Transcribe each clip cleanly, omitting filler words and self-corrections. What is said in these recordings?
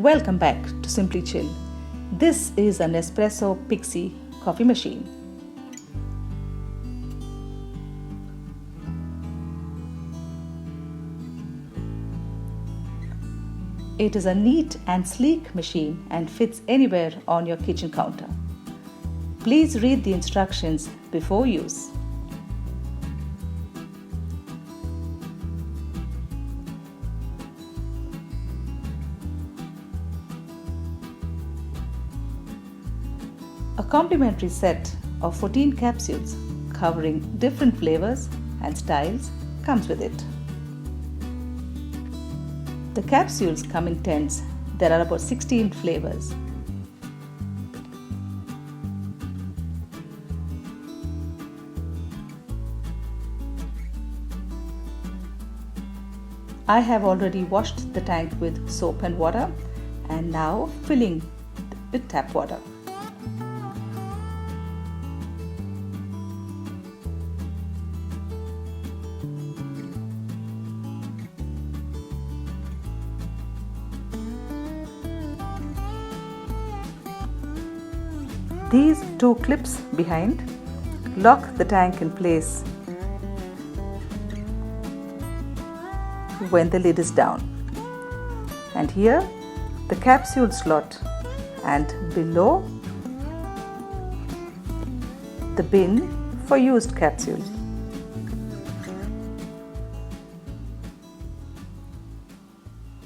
welcome back to Simply Chill. This is a Nespresso Pixie coffee machine. It is a neat and sleek machine and fits anywhere on your kitchen counter. Please read the instructions before use. A complimentary set of 14 capsules covering different flavors and styles comes with it. The capsules come in tins. There are about 16 flavors. I have already washed the tank with soap and water and now filling with tap water. These two clips behind lock the tank in place when the lid is down. And here the capsule slot, and below the bin for used capsules.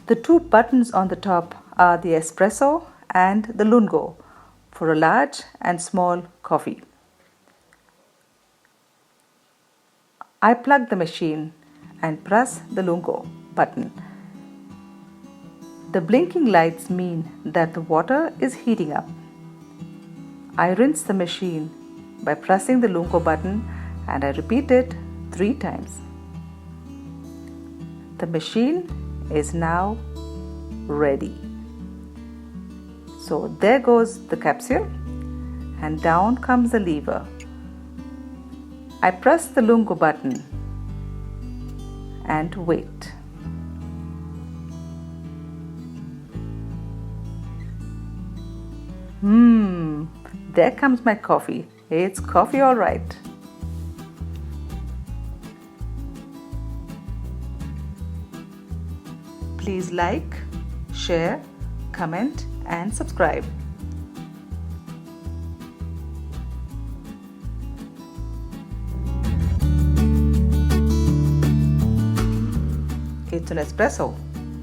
The two buttons on the top are the espresso and the lungo for a large and small coffee. I plug the machine and press the lungo button. The blinking lights mean that the water is heating up. I rinse the machine by pressing the lungo button and I repeat it 3 times. The machine is now ready. So there goes the capsule and down comes the lever. I press the lungo button and wait. There comes my coffee. It's coffee all right. Please like, share, comment and subscribe. It's an espresso.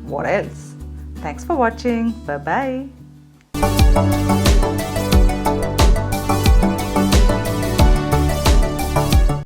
What else? Thanks for watching. Bye bye.